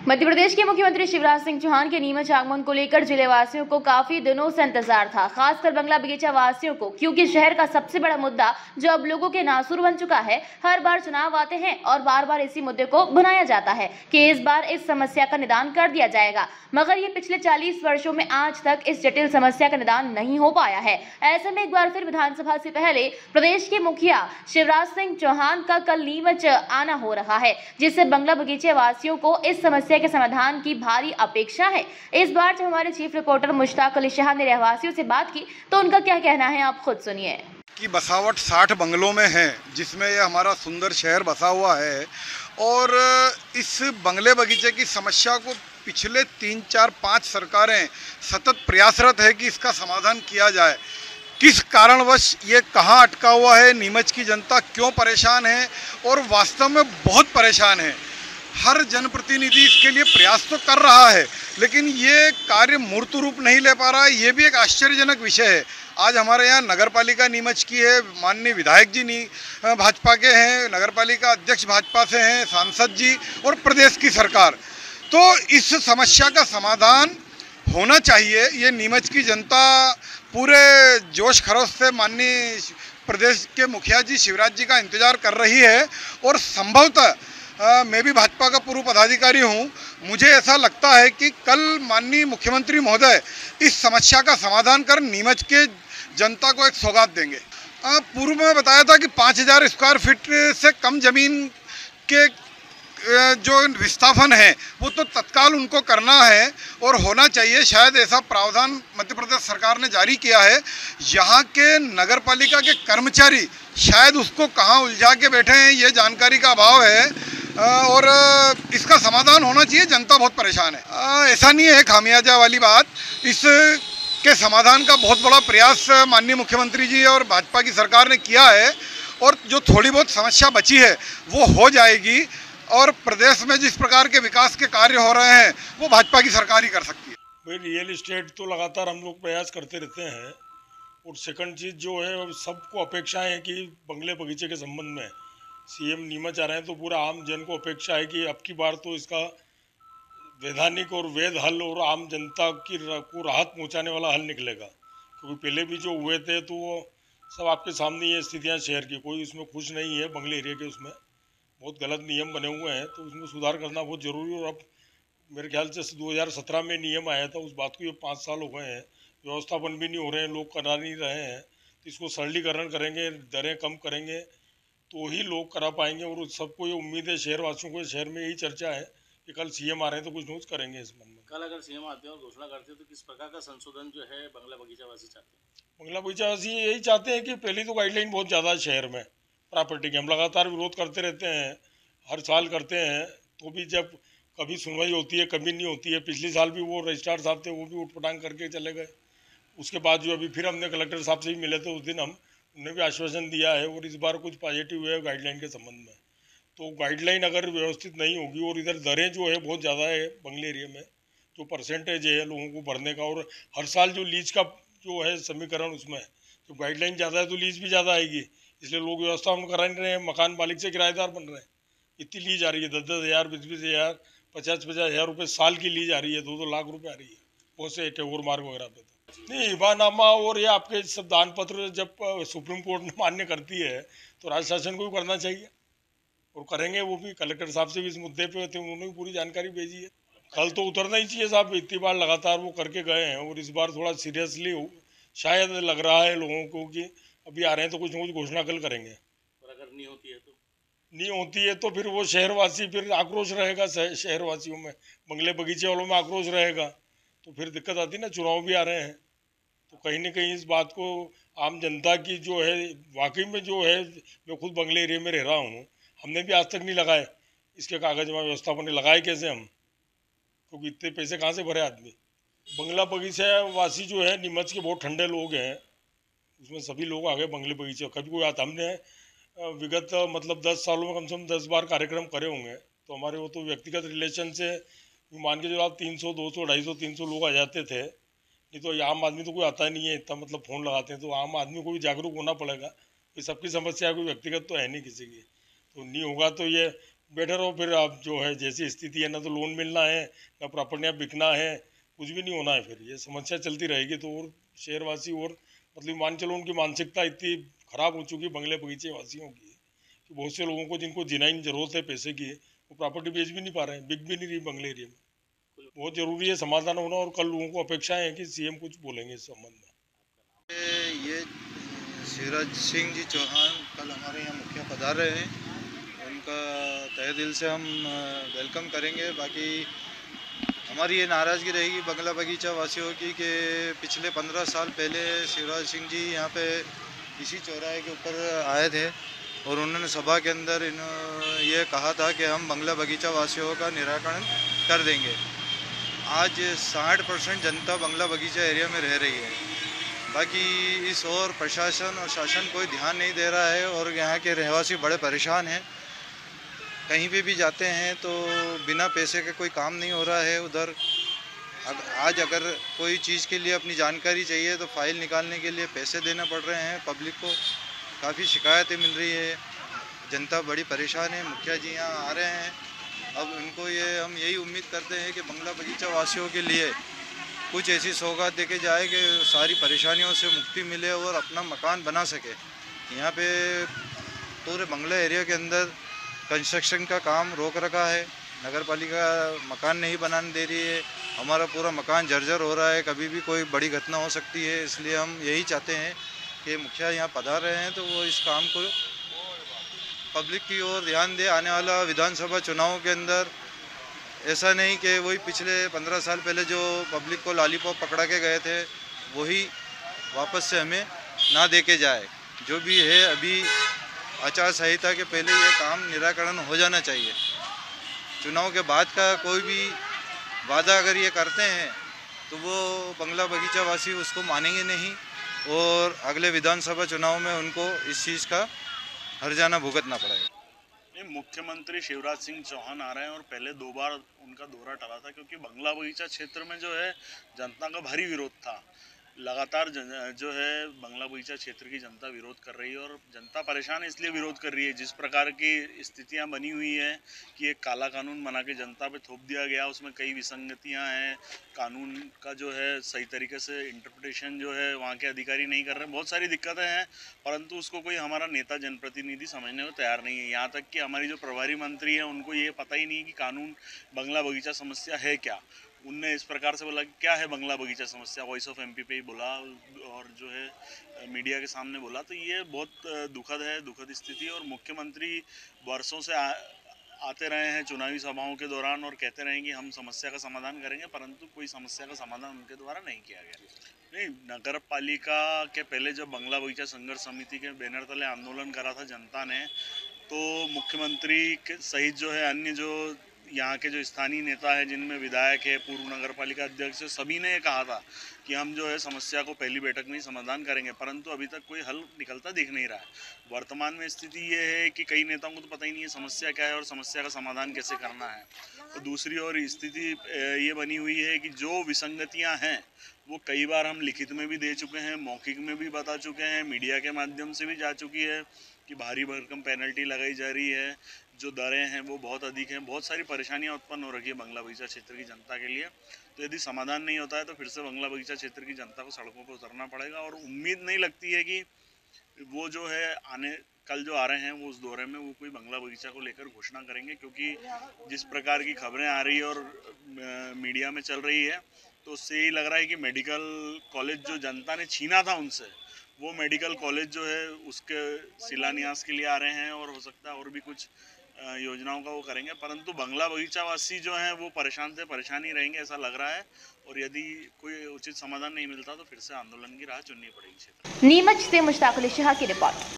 मध्य प्रदेश के मुख्यमंत्री शिवराज सिंह चौहान के नीमच आगमन को लेकर जिलेवासियों को काफी दिनों से इंतजार था, खासकर बंगला बगीचा वासियों को, क्योंकि शहर का सबसे बड़ा मुद्दा जो अब लोगों के नासूर बन चुका है। हर बार चुनाव आते हैं और बार बार इसी मुद्दे को बनाया जाता है कि इस बार इस समस्या का निदान कर दिया जाएगा, मगर ये पिछले 40 वर्षों में आज तक इस जटिल समस्या का निदान नहीं हो पाया है। ऐसे में एक बार फिर विधानसभा से पहले प्रदेश के मुखिया शिवराज सिंह चौहान का कल नीमच आना हो रहा है, जिससे बंगला बगीचे वासियों को इस समस्या के समाधान की भारी अपेक्षा है। इस बार जब हमारे चीफ रिपोर्टर मुश्ताक अली शाह ने रहवासियों से बात की तो उनका क्या कहना है, आप खुद सुनिए। की बसावट 60 बंगलों में है, जिसमें ये हमारा सुंदर शहर बसा हुआ है और इस बंगले बगीचे की समस्या को पिछले 3, 4, 5 सरकारें सतत प्रयासरत है कि इसका समाधान किया जाए। किस कारणवश ये कहाँ अटका हुआ है, नीमच की जनता क्यों परेशान है और वास्तव में बहुत परेशान है। हर जनप्रतिनिधि इसके लिए प्रयास तो कर रहा है, लेकिन ये कार्य मूर्त रूप नहीं ले पा रहा है। ये भी एक आश्चर्यजनक विषय है। आज हमारे यहाँ नगरपालिका नीमच की है, माननीय विधायक जी भाजपा के हैं, नगरपालिका अध्यक्ष भाजपा से हैं, सांसद जी और प्रदेश की सरकार। तो इस समस्या का समाधान होना चाहिए। ये नीमच की जनता पूरे जोश खरोश से माननीय प्रदेश के मुखिया जी शिवराज जी का इंतजार कर रही है और संभवतः मैं भी भाजपा का पूर्व पदाधिकारी हूं, मुझे ऐसा लगता है कि कल माननीय मुख्यमंत्री महोदय इस समस्या का समाधान कर नीमच के जनता को एक सौगात देंगे। पूर्व में बताया था कि 5000 स्क्वायर फीट से कम जमीन के जो विस्थापन है वो तो तत्काल उनको करना है और होना चाहिए। शायद ऐसा प्रावधान मध्य प्रदेश सरकार ने जारी किया है। यहाँ के नगरपालिका के कर्मचारी शायद उसको कहाँ उलझा के बैठे हैं, ये जानकारी का अभाव है और इसका समाधान होना चाहिए। जनता बहुत परेशान है। ऐसा नहीं है खामियाजा वाली बात। इस के समाधान का बहुत बड़ा प्रयास माननीय मुख्यमंत्री जी और भाजपा की सरकार ने किया है और जो थोड़ी बहुत समस्या बची है वो हो जाएगी और प्रदेश में जिस प्रकार के विकास के कार्य हो रहे हैं वो भाजपा की सरकार ही कर सकती है। भाई रियल इस्टेट तो लगातार हम लोग प्रयास करते रहते हैं और सेकंड चीज़ जो है, सबको अपेक्षा है कि बंगले बगीचे के संबंध में सीएम नीमच आ रहे हैं तो पूरा आम जन को अपेक्षा है कि अब की बार तो इसका वैधानिक और वैध हल और आम जनता को राहत पहुंचाने वाला हल निकलेगा। क्योंकि पहले भी जो हुए थे तो वो सब आपके सामने ये स्थितियाँ शहर की, कोई उसमें खुश नहीं है। बंगले एरिया के उसमें बहुत गलत नियम बने हुए हैं तो उसमें सुधार करना बहुत ज़रूरी है। और अब मेरे ख्याल से 2017 में नियम आया था, उस बात को ये 5 साल हो गए हैं, व्यवस्थापन भी नहीं हो रहे हैं, लोग करा नहीं रहे हैं। तो इसको सरलीकरण करेंगे, दरें कम करेंगे तो ही लोग करा पाएंगे। और सबको ये उम्मीद है, शहरवासियों को शहर में यही चर्चा है कि कल सीएम आ रहे हैं तो कुछ न्यूज़ करेंगे इस मन में। कल अगर सीएम आते हैं और घोषणा करते हैं तो किस प्रकार का संशोधन जो है बंगला बगीचा वासी चाहते हैं? बंगला बगीचा वासी यही चाहते हैं कि पहली तो गाइडलाइन बहुत ज़्यादा है शहर में प्रॉपर्टी की। हम लगातार विरोध करते रहते हैं, हर साल करते हैं, तो भी जब कभी सुनवाई होती है कभी नहीं होती है। पिछले साल भी वो रजिस्ट्रार साहब थे, वो भी उठपटांग करके चले गए। उसके बाद जो अभी फिर हमने कलेक्टर साहब से भी मिले थे उस दिन, उन्हें भी आश्वासन दिया है और इस बार कुछ पॉजिटिव है गाइडलाइन के संबंध में। तो गाइडलाइन अगर व्यवस्थित नहीं होगी और इधर दरें जो है बहुत ज़्यादा है बंगले एरिया में, जो परसेंटेज है लोगों को भरने का, और हर साल जो लीज का जो है समीकरण, उसमें जो गाइडलाइन ज़्यादा है तो लीज भी ज़्यादा आएगी, इसलिए लोग व्यवस्था हम करा नहीं रहे हैं। मकान मालिक से किराएदार बन रहे हैं। इतनी लीज आ रही है, 10-10 हज़ार, 20-20 हज़ार, 50-50 हज़ार रुपये साल की लीज आ रही है, 2-2 लाख रुपए आ रही है बहुत से टैगोर मार्ग वगैरह पे। तो नहीं, हिबानामा और ये आपके सब दान पत्र जब सुप्रीम कोर्ट ने मान्य करती है तो राज्य शासन को भी करना चाहिए और करेंगे वो भी। कलेक्टर साहब से भी इस मुद्दे पे थे, उन्होंने भी पूरी जानकारी भेजी है। कल तो उतरना ही चाहिए साहब, इतनी बार लगातार वो करके गए हैं और इस बार थोड़ा सीरियसली शायद लग रहा है लोगों को कि अभी आ रहे हैं तो कुछ न कुछ घोषणा कल करेंगे। और अगर नहीं होती है तो फिर वो शहरवासी, फिर आक्रोश रहेगा शहरवासियों में, बंगले बगीचे वालों में आक्रोश रहेगा तो फिर दिक्कत आती ना। चुनाव भी आ रहे हैं तो कहीं ना कहीं इस बात को आम जनता की जो है, वाकई में जो है, मैं खुद बंगले एरिया में रह रहा हूँ, हमने भी आज तक नहीं लगाए इसके कागज में व्यवस्थापन ने लगाए कैसे हम, क्योंकि इतने पैसे कहाँ से भरे आदमी। बंगला बगीचा वासी जो है नीमच के बहुत ठंडे लोग हैं, उसमें सभी लोग आ गए बंगले बगीचे। कभी कोई आता, हमने विगत मतलब 10 सालों में कम से कम 10 बार कार्यक्रम करे होंगे। तो हमारे वो तो व्यक्तिगत रिलेशन से मान के जो आप 300, 200, 250, 300 लोग आ जाते थे। नहीं तो आम आदमी तो कोई आता नहीं है इतना, मतलब फ़ोन लगाते हैं तो आम आदमी को भी जागरूक होना पड़ेगा कि सबकी समस्या कोई व्यक्तिगत तो है नहीं किसी की। तो नहीं होगा तो ये बेटर हो। फिर आप जो है जैसी स्थिति है, ना तो लोन मिलना है, ना प्रॉपर्टियाँ बिकना है, कुछ भी नहीं होना है। फिर ये समस्या चलती रहेगी तो और शहरवासी और मतलब मान चलो उनकी मानसिकता इतनी खराब हो चुकी है बंगले बगीचे वासियों की कि बहुत से लोगों को जिनको जिनाइन जरूरत है पैसे की, वो प्रॉपर्टी बेच भी नहीं पा रहे हैं, बिक भी नहीं रही बंगले एरिया में। बहुत जरूरी है समाधान होना, और कल लोगों को अपेक्षाएं है कि सीएम कुछ बोलेंगे इस संबंध में। ये शिवराज सिंह जी चौहान कल हमारे यहाँ मुखिया पधार रहे हैं, उनका तहे दिल से हम वेलकम करेंगे। बाकी हमारी ये नाराज़गी रहेगी बंगला बगीचा वासियों की कि पिछले 15 साल पहले शिवराज सिंह जी यहाँ पे इसी चौराहे के ऊपर आए थे और उन्होंने सभा के अंदर ये कहा था कि हम बंगला बगीचा वासियों का निराकरण कर देंगे। आज 60% जनता बंगला बगीचा एरिया में रह रही है। बाकी इस और प्रशासन और शासन कोई ध्यान नहीं दे रहा है और यहाँ के रहवासी बड़े परेशान हैं। कहीं पे भी जाते हैं तो बिना पैसे के कोई काम नहीं हो रहा है उधर। आज अगर कोई चीज़ के लिए अपनी जानकारी चाहिए तो फाइल निकालने के लिए पैसे देना पड़ रहे हैं पब्लिक को। काफ़ी शिकायतें मिल रही है, जनता बड़ी परेशान है। मुखिया जी यहाँ आ रहे हैं, अब उनको हम यही उम्मीद करते हैं कि बंगला बगीचा वासियों के लिए कुछ ऐसी सौगात दे के जाए कि सारी परेशानियों से मुक्ति मिले और अपना मकान बना सके। यहाँ पे पूरे बंगला एरिया के अंदर कंस्ट्रक्शन का काम रोक रखा है, नगर पालिका मकान नहीं बनाने दे रही है, हमारा पूरा मकान जर्जर हो रहा है, कभी भी कोई बड़ी घटना हो सकती है। इसलिए हम यही चाहते हैं कि मुखिया यहाँ पधार रहे हैं तो वो इस काम को पब्लिक की ओर ध्यान दे। आने वाला विधानसभा चुनाव के अंदर ऐसा नहीं कि वही पिछले 15 साल पहले जो पब्लिक को लॉलीपॉप पकड़ा के गए थे वही वापस से हमें ना दे के जाए। जो भी है अभी आचार संहिता के पहले ये काम निराकरण हो जाना चाहिए। चुनाव के बाद का कोई भी वादा अगर ये करते हैं तो वो बंगला बगीचा वासी उसको मानेंगे नहीं और अगले विधानसभा चुनाव में उनको इस चीज़ का हर्जाना भुगतना पड़ेगा। मुख्यमंत्री शिवराज सिंह चौहान आ रहे हैं और पहले 2 बार उनका दौरा टला था क्योंकि बंगला बगीचा क्षेत्र में जो है जनता का भारी विरोध था। लगातार जो है बंगला बगीचा क्षेत्र की जनता विरोध कर रही है और जनता परेशान इसलिए विरोध कर रही है जिस प्रकार की स्थितियां बनी हुई है कि एक काला कानून बना के जनता पे थोप दिया गया, उसमें कई विसंगतियां हैं। कानून का जो है सही तरीके से इंटरप्रिटेशन जो है वहाँ के अधिकारी नहीं कर रहे हैं, बहुत सारी दिक्कतें हैं, परंतु उसको कोई हमारा नेता जनप्रतिनिधि समझने को तैयार नहीं है। यहाँ तक कि हमारी जो प्रभारी मंत्री है उनको ये पता ही नहीं कि कानून बंगला बगीचा समस्या है क्या। उनने इस प्रकार से बोला कि क्या है बंगला बगीचा समस्या, वॉइस ऑफ एमपी पे ही बोला और जो है मीडिया के सामने बोला। तो ये बहुत दुखद है, दुखद स्थिति। और मुख्यमंत्री वर्षों से आते रहे हैं चुनावी सभाओं के दौरान और कहते रहे कि हम समस्या का समाधान करेंगे, परंतु कोई समस्या का समाधान उनके द्वारा नहीं किया गया। नहीं, नगर पालिका के पहले जब बंगला बगीचा संघर्ष समिति के बैनर तले आंदोलन करा था जनता ने, तो मुख्यमंत्री के सहित जो है अन्य जो यहाँ के जो स्थानीय नेता है जिनमें विधायक है, पूर्व नगर पालिका अध्यक्ष है, सभी ने कहा था कि हम जो है समस्या को पहली बैठक में ही समाधान करेंगे, परंतु अभी तक कोई हल निकलता दिख नहीं रहा है। वर्तमान में स्थिति ये है कि कई नेताओं को तो पता ही नहीं है समस्या क्या है और समस्या का समाधान कैसे करना है। तो दूसरी ओर स्थिति ये बनी हुई है कि जो विसंगतियाँ हैं वो कई बार हम लिखित में भी दे चुके हैं, मौखिक में भी बता चुके हैं, मीडिया के माध्यम से भी जा चुकी है कि भारी भरकम पेनल्टी लगाई जा रही है, जो दरें हैं वो बहुत अधिक हैं, बहुत सारी परेशानियां उत्पन्न हो रही है बंगला बगीचा क्षेत्र की जनता के लिए। तो यदि समाधान नहीं होता है तो फिर से बंगला बगीचा क्षेत्र की जनता को सड़कों पर उतरना पड़ेगा और उम्मीद नहीं लगती है कि वो जो है कल जो आ रहे हैं वो उस दौरे में वो कोई बंगला बगीचा को लेकर घोषणा करेंगे, क्योंकि जिस प्रकार की खबरें आ रही है और मीडिया में चल रही है तो उससे यही लग रहा है कि मेडिकल कॉलेज जो जनता ने छीना था उनसे, वो मेडिकल कॉलेज जो है उसके शिलान्यास के लिए आ रहे हैं और हो सकता है और भी कुछ योजनाओं का वो करेंगे, परंतु बंगला बगीचा वासी जो हैं वो परेशान से परेशान ही रहेंगे ऐसा लग रहा है। और यदि कोई उचित समाधान नहीं मिलता तो फिर से आंदोलन की राह चुननी पड़ेगी। नीमच से मुश्ताक अली शाह की रिपोर्ट।